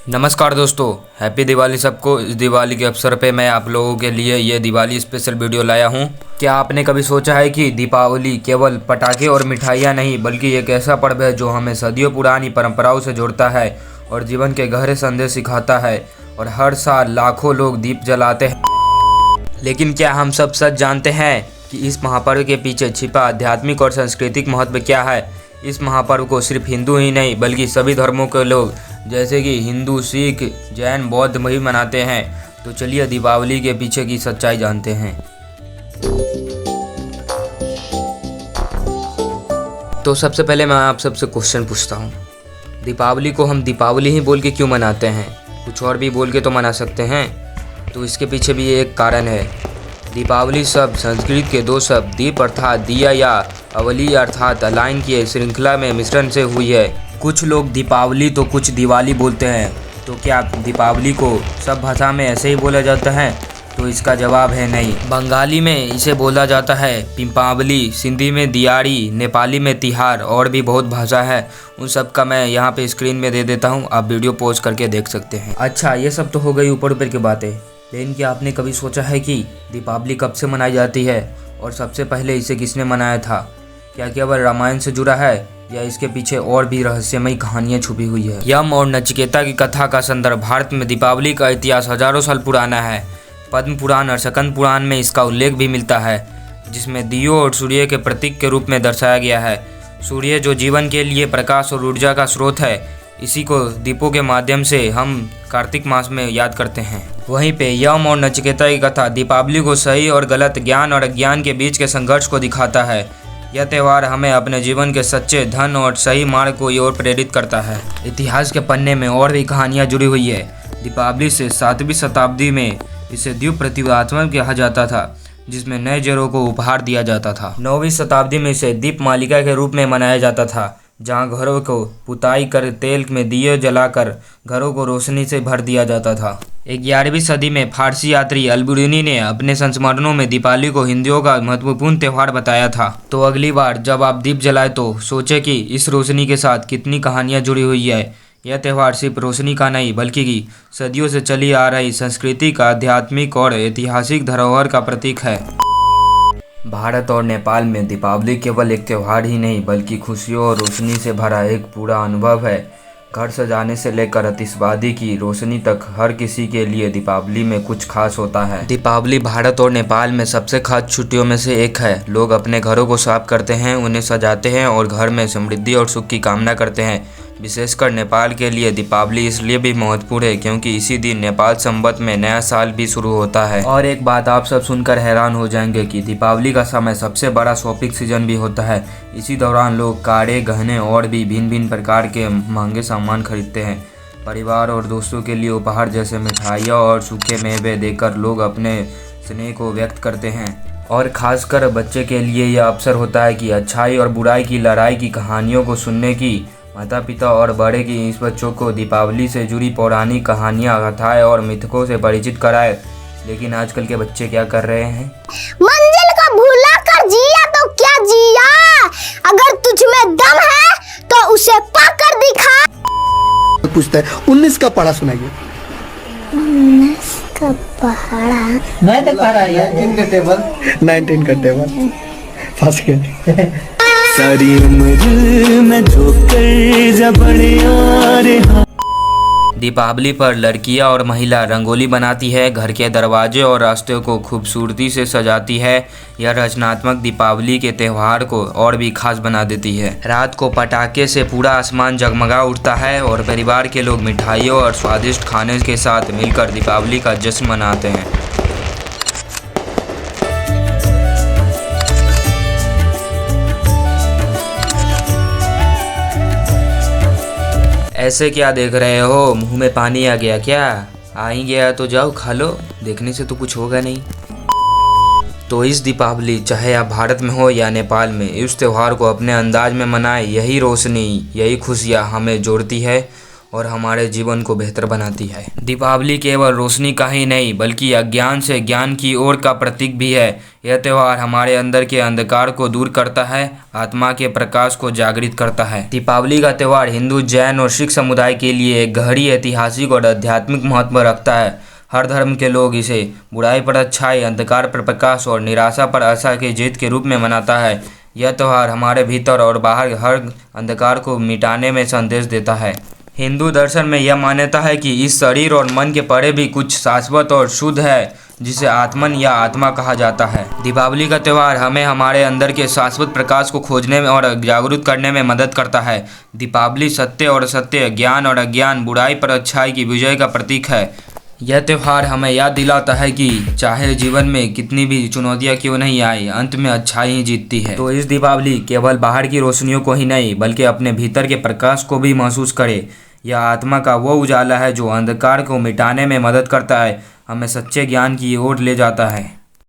नमस्कार दोस्तों, हैप्पी दिवाली सबको। इस दिवाली के अवसर पे मैं आप लोगों के लिए ये दिवाली स्पेशल वीडियो लाया हूँ। क्या आपने कभी सोचा है कि दीपावली केवल पटाखे और मिठाइयाँ नहीं बल्कि एक ऐसा पर्व है जो हमें सदियों पुरानी परंपराओं से जोड़ता है और जीवन के गहरे संदेश सिखाता है। और हर साल लाखों लोग दीप जलाते हैं, लेकिन क्या हम सब सच जानते हैं कि इस महापर्व के पीछे छिपा आध्यात्मिक और सांस्कृतिक महत्व क्या है? इस महापर्व को सिर्फ हिंदू ही नहीं बल्कि सभी धर्मों के लोग जैसे कि हिंदू, सिख, जैन, बौद्ध भी मनाते हैं। तो चलिए दीपावली के पीछे की सच्चाई जानते हैं। तो सबसे पहले मैं आप सबसे क्वेश्चन पूछता हूँ, दीपावली को हम दीपावली ही बोल के क्यों मनाते हैं? कुछ और भी बोल के तो मना सकते हैं। तो इसके पीछे भी एक कारण है। दीपावली शब्द संस्कृत के दो शब्द दीप अर्थात दिया या अवली अर्थात अलाइन की श्रृंखला में मिश्रण से हुई है। कुछ लोग दीपावली तो कुछ दिवाली बोलते हैं। तो क्या दीपावली को सब भाषा में ऐसे ही बोला जाता है? तो इसका जवाब है नहीं। बंगाली में इसे बोला जाता है पिंपावली, सिंधी में दियाड़ी, नेपाली में तिहार और भी बहुत भाषा है। उन सब का मैं यहाँ पे स्क्रीन में दे देता हूँ, आप वीडियो पॉज करके देख सकते हैं। अच्छा, ये सब तो हो गई ऊपर ऊपर की बातें, लेकिन क्या आपने कभी सोचा है कि दीपावली कब से मनाई जाती है और सबसे पहले इसे किसने मनाया था? क्या केवल रामायण से जुड़ा है या इसके पीछे और भी रहस्यमयी कहानियां छुपी हुई है? यम और नचिकेता की कथा का संदर्भ भारत में दीपावली का इतिहास हजारों साल पुराना है। पद्म पुराण और स्कंद पुराण में इसका उल्लेख भी मिलता है, जिसमें दियों और सूर्य के प्रतीक के रूप में दर्शाया गया है। सूर्य जो जीवन के लिए प्रकाश और ऊर्जा का स्रोत है, इसी को दीपों के माध्यम से हम कार्तिक मास में याद करते हैं। वहीं पे यम और नचिकेता की कथा दीपावली को सही और गलत, ज्ञान और अज्ञान के बीच के संघर्ष को दिखाता है। यह त्यौहार हमें अपने जीवन के सच्चे धन और सही मार्ग को ओर प्रेरित करता है। इतिहास के पन्ने में और भी कहानियां जुड़ी हुई है। दीपावली से 7वीं शताब्दी में इसे द्वीप प्रतीकात्मक कहा जाता था, जिसमें नए जरों को उपहार दिया जाता था। 9वीं शताब्दी में इसे दीप मालिका के रूप में मनाया जाता था, जहां घरों को पुताई कर तेल में दिए जलाकर घरों को रोशनी से भर दिया जाता था। 11वीं सदी में फारसी यात्री अल-बिरूनी ने अपने संस्मरणों में दीपावली को हिंदुओं का महत्वपूर्ण त्यौहार बताया था। तो अगली बार जब आप दीप जलाए तो सोचे कि इस रोशनी के साथ कितनी कहानियां जुड़ी हुई है। यह त्यौहार सिर्फ रोशनी का नहीं बल्कि सदियों से चली आ रही सांस्कृतिक, आध्यात्मिक और ऐतिहासिक धरोहर का प्रतीक है। भारत और नेपाल में दीपावली केवल एक त्यौहार ही नहीं बल्कि खुशियों और रोशनी से भरा एक पूरा अनुभव है। घर सजाने से लेकर आतिशबाजी की रोशनी तक हर किसी के लिए दीपावली में कुछ खास होता है। दीपावली भारत और नेपाल में सबसे खास छुट्टियों में से एक है। लोग अपने घरों को साफ करते हैं, उन्हें सजाते हैं और घर में समृद्धि और सुख की कामना करते हैं। विशेषकर नेपाल के लिए दीपावली इसलिए भी महत्वपूर्ण है क्योंकि इसी दिन नेपाल संवत में नया साल भी शुरू होता है। और एक बात आप सब सुनकर हैरान हो जाएंगे कि दीपावली का समय सबसे बड़ा शॉपिंग सीजन भी होता है। इसी दौरान लोग कारे, गहने और भी भिन्न भिन्न प्रकार के महंगे सामान खरीदते हैं। परिवार और दोस्तों के लिए उपहार जैसे मिठाइयाँ और सूखे मेवे देकर लोग अपने स्नेह को व्यक्त करते हैं। और खासकर बच्चे के लिए यह अवसर होता है कि अच्छाई और बुराई की लड़ाई की कहानियों को सुनने की। माता पिता और बड़े की इस बच्चों को दीपावली से जुड़ी पौराणिक कहानियाँ, कथाएं और मिथकों से परिचित कराए। लेकिन आजकल के बच्चे क्या कर रहे हैं? मंजिल को भूला कर जिया तो क्या जिया, अगर तुझ में दम है तो उसे पाकर दिखा। पूछता है 19 का पढ़ा सुनाइए। 19 का पढ़ा 19 का टेबल फंस गए। सारी उम्र में ठोकर जबड़े यार। दीपावली पर लड़कियां और महिला रंगोली बनाती है, घर के दरवाजे और रास्तों को खूबसूरती से सजाती है। यह रचनात्मक दीपावली के त्यौहार को और भी खास बना देती है। रात को पटाखे से पूरा आसमान जगमगा उठता है और परिवार के लोग मिठाइयों और स्वादिष्ट खाने के साथ मिलकर दीपावली का जश्न मनाते हैं। ऐसे क्या देख रहे हो? मुंह में पानी आ गया क्या? आ ही गया तो जाओ खा लो, देखने से तो कुछ होगा नहीं। तो इस दीपावली चाहे आप भारत में हो या नेपाल में, इस त्यौहार को अपने अंदाज में मनाएं। यही रोशनी, यही खुशियाँ हमें जोड़ती है और हमारे जीवन को बेहतर बनाती है। दीपावली केवल रोशनी का ही नहीं बल्कि अज्ञान से ज्ञान की ओर का प्रतीक भी है। यह त्यौहार हमारे अंदर के अंधकार को दूर करता है, आत्मा के प्रकाश को जागृत करता है। दीपावली का त्यौहार हिंदू, जैन और सिख समुदाय के लिए एक गहरी ऐतिहासिक और आध्यात्मिक महत्व रखता है। हर धर्म के लोग इसे बुराई पर अच्छाई, अंधकार पर प्रकाश और निराशा पर आशा की जीत के रूप में मनाता है। यह त्यौहार हमारे भीतर और बाहर हर अंधकार को मिटाने में संदेश देता है। हिंदू दर्शन में यह मान्यता है कि इस शरीर और मन के परे भी कुछ शाश्वत और शुद्ध है, जिसे आत्मन या आत्मा कहा जाता है। दीपावली का त्यौहार हमें हमारे अंदर के शाश्वत प्रकाश को खोजने में और जागरूक करने में मदद करता है। दीपावली सत्य और असत्य, ज्ञान और अज्ञान, बुराई पर अच्छाई की विजय का प्रतीक है। यह त्यौहार हमें याद दिलाता है कि चाहे जीवन में कितनी भी चुनौतियां क्यों नहीं आए, अंत में अच्छाई ही जीतती है। तो इस दीपावली केवल बाहर की रोशनियों को ही नहीं बल्कि अपने भीतर के प्रकाश को भी महसूस करे। यह आत्मा का वो उजाला है जो अंधकार को मिटाने में मदद करता है, हमें सच्चे ज्ञान की ओर ले जाता है।